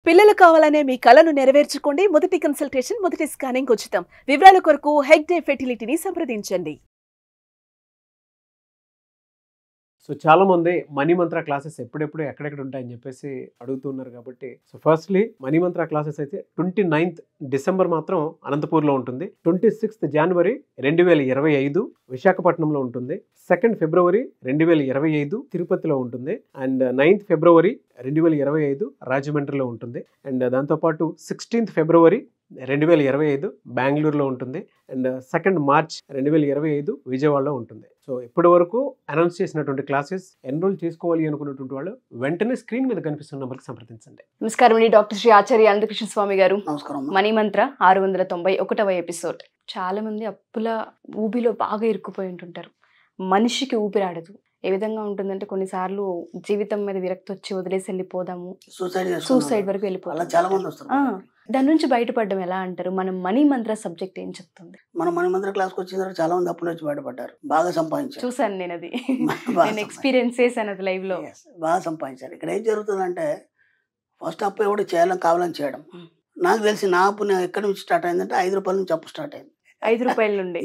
పిల్లలు కావాలనే మీ కలను నెరవేర్చుకోండి. మొదటి కన్సల్టేషన్, మొదటి స్కానింగ్ ఉచితం. వివరాల కొరకు హెగ్డే ఫెర్టిలిటీని సంప్రదించండి. సో చాలా మంది మనీ మంత్ర క్లాసెస్ ఎప్పుడెప్పుడు ఎక్కడెక్కడ ఉంటాయని చెప్పేసి అడుగుతున్నారు కాబట్టి సో ఫస్ట్లీ మనీ మంత్ర క్లాసెస్ అయితే 29th డిసెంబర్ మాత్రం అనంతపూర్లో ఉంటుంది. 26th జనవరి 2025 విశాఖపట్నంలో ఉంటుంది. 2nd ఫిబ్రవరి 2025 తిరుపతిలో ఉంటుంది. అండ్ 9th ఫిబ్రవరి 2025 రాజమండ్రిలో ఉంటుంది. అండ్ దాంతోపాటు 16th ఫిబ్రవరి 2025 బెంగళూరులో ఉంటుంది. అండ్ 2nd మార్చ్ 2025 విజయవాడలో ఉంటుంది. సో ఇప్పటి వరకు అనౌన్స్ చేసినటువంటి క్లాసెస్ ఎన్రోల్ చేసుకోవాలి అనుకున్నటువంటి వాళ్ళు వెంటనే స్క్రీన్ మీద కనిపిస్తున్న నెంబర్కి సంప్రదించండి. నమస్కారం అండి, డాక్టర్ శ్రీ ఆచార్య అనంతకృష్ణ స్వామి గారు. నమస్కారం. మనీ మంత్ర 691వ ఎపిసోడ్. చాలా మంది అప్పుల ఊబిలో బాగా ఇరుక్కుపోయి ఉంటుంటారు. మనిషికి ఊపిరాడదు. ఏ విధంగా ఉంటుందంటే కొన్నిసార్లు జీవితం మీద విరక్తి వచ్చి వదిలేసి వెళ్ళిపోదాము, సూసైడ్ వరకు వెళ్ళిపోతాం. చాలా మంది వస్తారు. దాని నుంచి బయటపడడం ఎలా అంటారు? మనం మనీ మంత్ర సబ్జెక్ట్ ఏం చెప్తుంది? మనం మనీ మంత్ర క్లాస్కి వచ్చిన తర్వాత చాలా మంది అప్పులు వచ్చి బయటపడ్డారు. బాగా సంపాదించారు. చూసాను నేను అది. నేను ఎక్స్పీరియన్స్ చేశాను అది లైవ్ లో. బాగా సంపాదించారు. ఇక్కడ ఏం జరుగుతుందంటే ఫస్ట్ అప్పు ఎవరు చేయాలని కావాలని చేయడం. నాకు తెలిసి నా అప్పు ఎక్కడి నుంచి స్టార్ట్ అయిందంటే 5 రూపాయల నుంచి అప్పు స్టార్ట్ అయింది. 5 రూపాయల నుండి.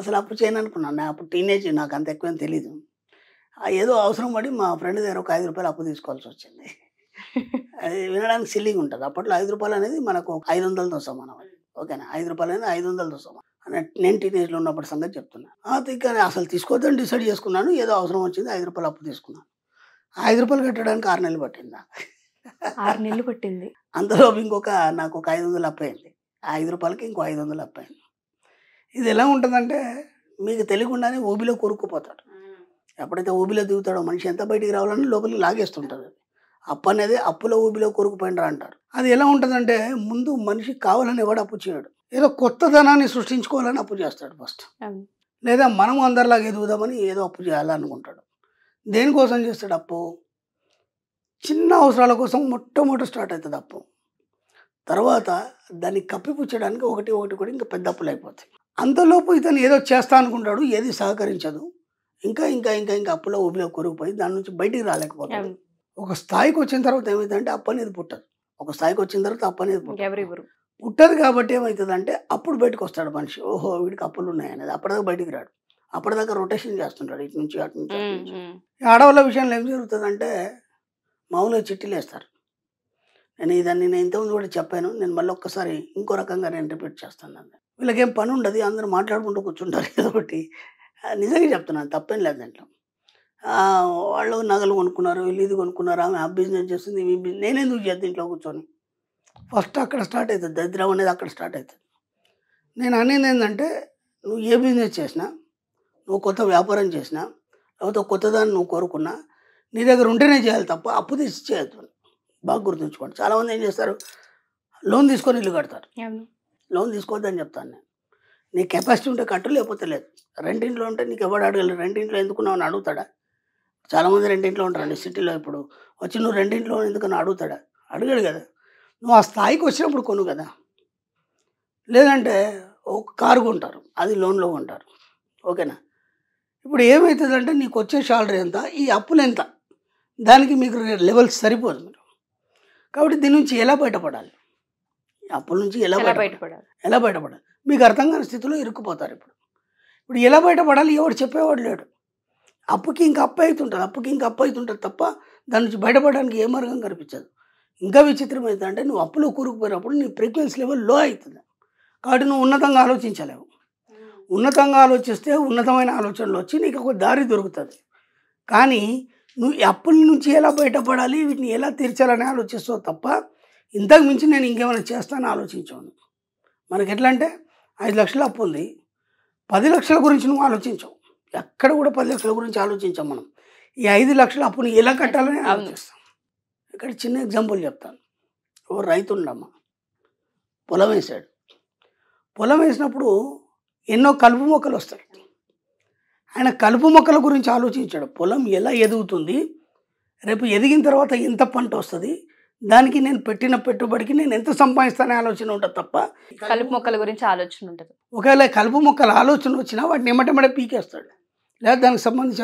అసలు అప్పు చేయను అనుకున్నాను. నేను అప్పుడు టీనేజ్, నాకు అంత ఎక్కువ తెలీదు. ఏదో అవసరం పడి మా ఫ్రెండ్ దగ్గర ఒక 5 రూపాయలు అప్పు తీసుకోవాల్సి వచ్చింది. అది వినడానికి సిల్లీగా ఉంటుంది. అప్పట్లో 5 రూపాయలు అనేది మనకు 500తో సమానం. ఓకేనా? 5 రూపాయలు అనేది 500తో సమానం. నేను టీనేజ్లో ఉన్నప్పుడు సంగతి చెప్తున్నాను. కానీ అసలు తీసుకోవద్దని డిసైడ్ చేసుకున్నాను. ఏదో అవసరం వచ్చింది, 5 రూపాయలు అప్పు తీసుకున్నాను. 5 రూపాయలు కట్టడానికి 6 నెలలు పట్టింది. 6 నెలలు పట్టింది. అంతలో నాకు ఒక 500 అప్పు అయింది. ఆ 5 రూపాయలకి ఇంకో 500 అప్పు అయింది. ఇది ఎలా ఉంటుందంటే మీకు తెలియకుండానే ఊబిలో కూరుకుపోతాడు. ఎప్పుడైతే ఊబిలో దిగుతాడో మనిషి ఎంత బయటికి రావాలని లోపలికి లాగేస్తుంటుంది. అప్పు అనేది అప్పులో ఊబిలో కూరుకుపోయినరా అంటారు. అది ఎలా ఉంటుందంటే ముందు మనిషి కావాలని ఎవడు అప్పు చేయడు. ఏదో కొత్త ధనాన్ని సృష్టించుకోవాలని అప్పు చేస్తాడు ఫస్ట్. లేదా మనం అందరిలాగా ఎదుగుదామని ఏదో అప్పు చేయాలనుకుంటాడు. దేనికోసం చేస్తాడు అప్పు? చిన్న అవసరాల కోసం మొట్టమొదటి స్టార్ట్ అవుతుంది అప్పు. తర్వాత దాన్ని కప్పిపుచ్చడానికి ఒకటి కూడా ఇంకా పెద్ద అప్పులు అయిపోతాయి. అంతలోపు ఇతను ఏదో చేస్తా అనుకుంటాడు, ఏది సహకరించదు. ఇంకా ఇంకా ఇంకా ఇంకా అప్పులో ఊబిలో కూరుకుపోయి దాని నుంచి బయటికి రాలేకపోతాడు. ఒక స్థాయికి వచ్చిన తర్వాత ఏమవుతుందంటే అప్పు అనేది పుట్టదు. ఒక స్థాయికి వచ్చిన తర్వాత అప్పు అనేది పుట్టదు. కాబట్టి ఏమవుతుందంటే అప్పుడు బయటకు వస్తాడు మనిషి. ఓహో వీడికి అప్పులు ఉన్నాయనేది. అప్పటిదాకా బయటికి రాడు. అప్పటిదాకా రొటేషన్ చేస్తుంటాడు, ఇటు నుంచి అటు నుంచి. ఆడవాళ్ళ విషయంలో ఏం జరుగుతుందంటే మామూలుగా చిట్టీలు వేస్తారు. నేను ఇంతకుముందు కూడా చెప్పాను. నేను మళ్ళీ ఒక్కసారి ఇంకో రకంగా నేను రిపీట్ చేస్తాను. వీళ్ళకేం పని ఉండదు, అందరూ మాట్లాడుకుంటూ కూర్చుంటారు. ఏదో ఒకటి నిజంగా చెప్తున్నాను, తప్పేం లేదు దాంట్లో. వాళ్ళు నగలు కొనుక్కున్నారు, వీళ్ళు ఇది కొనుక్కున్నారు, ఆమె ఆ బిజినెస్ చేస్తుంది, ఈ బిజినెస్. నేనెందుకు చేద్దాం ఇంట్లో కూర్చొని? ఫస్ట్ అక్కడ స్టార్ట్ అవుతుంది దరిద్రం అనేది, అక్కడ స్టార్ట్ అవుతుంది. నేను అనేది ఏంటంటే నువ్వు ఏ బిజినెస్ చేసినా, నువ్వు కొత్త వ్యాపారం చేసినా, లేకపోతే కొత్తదాన్ని నువ్వు కోరుకున్నా నీ దగ్గర ఉంటేనే చేయాలి తప్ప అప్పు తీసి చేయొద్దు. బాగా గుర్తుంచుకోండి. చాలామంది ఏం చేస్తారు, లోన్ తీసుకొని ఇల్లు కడతారు. లోన్ తీసుకోవద్దని చెప్తాను నేను. నీ కెపాసిటీ ఉంటే కట్టు, లేకపోతే లేదు. రెండింట్లో ఉంటే నీకు ఎవడు అడగలేదు. రెండింట్లో ఎందుకున్నావు అని అడుగుతాడా? చాలామంది రెండింట్లో ఉంటారండి సిటీలో. ఇప్పుడు వచ్చి నువ్వు రెండింట్లో ఎందుకని అడుగుతాడా? అడగడు కదా. నువ్వు ఆ స్థాయికి వచ్చినప్పుడు కొను కదా. లేదంటే ఒక కారు కొంటారు, అది లోన్లో కొంటారు. ఓకేనా? ఇప్పుడు ఏమవుతుందంటే నీకు వచ్చే శాలరీ ఎంత, ఈ అప్పులు ఎంత, దానికి మీకు లెవెల్స్ సరిపోదు. మీరు కాబట్టి దీని నుంచి ఎలా బయటపడాలి, అప్పుల నుంచి ఎలా బయటపడాలి మీకు అర్థం కాని స్థితిలో ఇరుక్కుపోతారు. ఇప్పుడు ఎలా బయటపడాలి ఎవడు చెప్పేవాడు లేడు. అప్పుకి ఇంకా అప్పు అవుతుంటుంది తప్ప దాని నుంచి బయటపడడానికి ఏ మార్గం కనిపించదు. ఇంకా విచిత్రం ఏంటంటే నువ్వు అప్పులో కూరుకుపోయినప్పుడు నీ ఫ్రీక్వెన్సీ లెవెల్ లో అవుతుంది. కాబట్టి నువ్వు ఉన్నతంగా ఆలోచించలేవు. ఉన్నతంగా ఆలోచిస్తే ఉన్నతమైన ఆలోచనలు వచ్చి నీకు ఒక దారి దొరుకుతుంది. కానీ నువ్వు అప్పుల నుంచి ఎలా బయటపడాలి, వీటిని ఎలా తీర్చాలని ఆలోచిస్తావు తప్ప ఇంతకు మించి నేను ఇంకేమైనా చేస్తానని ఆలోచించాను. మనకి ఎట్లా అంటే 5 లక్షల అప్పు ఉంది, 10 లక్షల గురించి నువ్వు ఆలోచించవు. ఎక్కడ కూడా 10 లక్షల గురించి ఆలోచించాం మనం. ఈ 5 లక్షల అప్పుని ఎలా కట్టాలని ఆలోచిస్తాం. ఇక్కడ చిన్న ఎగ్జాంపుల్ చెప్తాను. ఓ రైతు ఉండమ్మా, పొలం వేసాడు. పొలం వేసినప్పుడు ఎన్నో కలుపు మొక్కలు వస్తాయి. ఆయన కలుపు మొక్కల గురించి ఆలోచించాడు. పొలం ఎలా ఎదుగుతుంది, రేపు ఎదిగిన తర్వాత ఎంత పంట వస్తుంది, దానికి నేను పెట్టిన పెట్టుబడికి నేను ఎంత సంపాదిస్తానే ఆలోచన ఉంటుంది తప్ప కలుపు మొక్కల గురించి ఆలోచన ఉంటుంది. ఒకవేళ కలుపు మొక్కల ఆలోచన వచ్చినా వాటిని ఎమ్మటెమ్మటే పీకేస్తాడు. లేదా దానికి సంబంధించి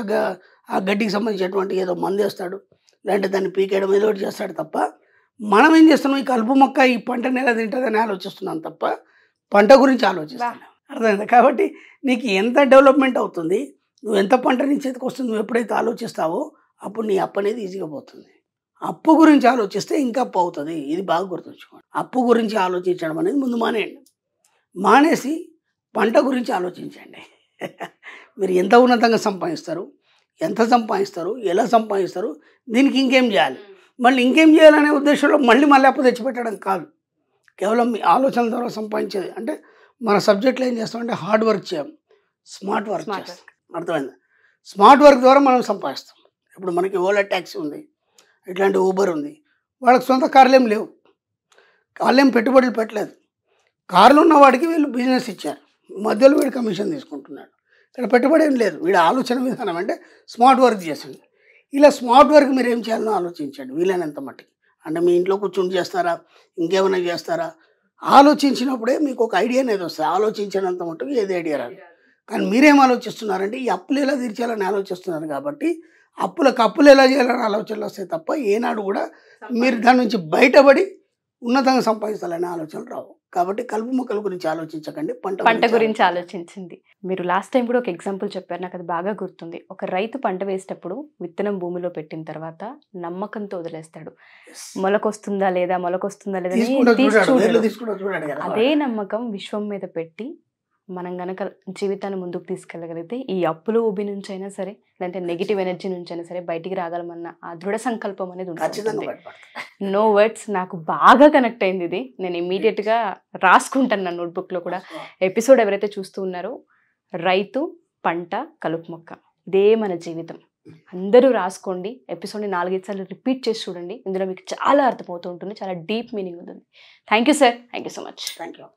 ఆ గడ్డికి సంబంధించినటువంటి ఏదో మందు వేస్తాడు, లేదంటే దాన్ని పీకేయడం ఏదో ఒకటి చేస్తాడు తప్ప మనం ఏం చేస్తున్నాం, ఈ కలుపు మొక్క ఈ పంటను ఎలా తింటుందని ఆలోచిస్తున్నాం తప్ప పంట గురించి ఆలోచిస్తున్నాం. అర్థమైందా? కాబట్టి నీకు ఎంత డెవలప్మెంట్ అవుతుంది, నువ్వు ఎంత పంట నీ చేతికి వస్తుంది, నువ్వు ఎప్పుడైతే ఆలోచిస్తావో అప్పుడు నీ అప్పు అనేది ఈజీగా పోతుంది. అప్పు గురించి ఆలోచిస్తే ఇంకా అప్పు అవుతుంది. ఇది బాగా గుర్తుంచుకోండి. అప్పు గురించి ఆలోచించడం అనేది ముందు మానేయండి. మానేసి పంట గురించి ఆలోచించండి. మీరు ఎంత ఉన్నతంగా సంపాదిస్తారు, ఎంత సంపాదిస్తారు, ఎలా సంపాదిస్తారు, దీనికి ఇంకేం చేయాలి, మళ్ళీ ఇంకేం చేయాలనే ఉద్దేశంలో మళ్ళీ అప్పు తెచ్చిపెట్టడం కాదు. కేవలం మీ ఆలోచన ద్వారా సంపాదించేది. అంటే మన సబ్జెక్ట్లో ఏం చేస్తామంటే హార్డ్ వర్క్ చేయం, స్మార్ట్ వర్క్ చేస్తాం. అర్థమైంది? స్మార్ట్ వర్క్ ద్వారా మనం సంపాదిస్తాం. ఇప్పుడు మనకి ఓలా ట్యాక్సీ ఉంది, ఇట్లాంటి ఊబర్ ఉంది. వాళ్ళకి సొంత కార్లు ఏం లేవు, వాళ్ళేం పెట్టుబడులు పెట్టలేదు. కార్లు ఉన్న వాడికి వీళ్ళు బిజినెస్ ఇచ్చారు, మధ్యలో వీడు కమిషన్ తీసుకుంటున్నాడు. ఇక్కడ పెట్టుబడి ఏం లేదు. వీడి ఆలోచన విధానం అంటే స్మార్ట్ వర్క్ చేసింది. ఇలా స్మార్ట్ వర్క్ మీరు ఏం చేయాలో ఆలోచించండి వీలైనంత మట్టుకి. అంటే మీ ఇంట్లో కూర్చొని చేస్తారా, ఇంకేమైనా చేస్తారా, ఆలోచించినప్పుడే మీకు ఒక ఐడియా అనేది వస్తుంది. ఆలోచించినంత మట్టుకు ఏది ఐడియా రాదు. కానీ మీరేం ఆలోచిస్తున్నారంటే ఈ అప్పులు ఎలా తీర్చాలని ఆలోచిస్తున్నారు. కాబట్టి అప్పులు ఎలా చేయాలని ఆలోచనలు వస్తాయి తప్ప ఏనాడు కూడా మీరు దాని నుంచి బయటపడి ఉన్నతంగా సంపాదించాలనే ఆలోచనలు రావు. కాబట్టి కలుపు మొక్కల గురించి ఆలోచించకండి, పంట గురించి ఆలోచించింది. మీరు లాస్ట్ టైం కూడా ఒక ఎగ్జాంపుల్ చెప్పారు, నాకు అది బాగా గుర్తుంది. ఒక రైతు పంట వేసేటప్పుడు విత్తనం భూమిలో పెట్టిన తర్వాత నమ్మకంతో వదిలేస్తాడు. మొలకొస్తుందా లేదా అదే నమ్మకం విశ్వం మీద పెట్టి మనం గనక జీవితాన్ని ముందుకు తీసుకెళ్ళగలిగితే ఈ అప్పుల ఊబి నుంచి అయినా సరే, లేదంటే నెగిటివ్ ఎనర్జీ నుంచి అయినా సరే బయటికి రాగలమన్న ఆ దృఢ సంకల్పం అనేది ఉంటుంది. నో వర్డ్స్, నాకు బాగా కనెక్ట్ అయింది ఇది. నేను ఇమీడియట్గా రాసుకుంటాను నా నోట్బుక్లో కూడా. ఎపిసోడ్ ఎవరైతే చూస్తూ ఉన్నారో, రైతు, పంట, కలుపు మొక్క, ఇదే మన జీవితం. అందరూ రాసుకోండి. ఎపిసోడ్ని 4-5 సార్లు రిపీట్ చేసి చూడండి. ఇందులో మీకు చాలా అర్థమవుతూ ఉంటుంది, చాలా డీప్ మీనింగ్ ఉంటుంది. Thank you sir, thank you so much. Thank you.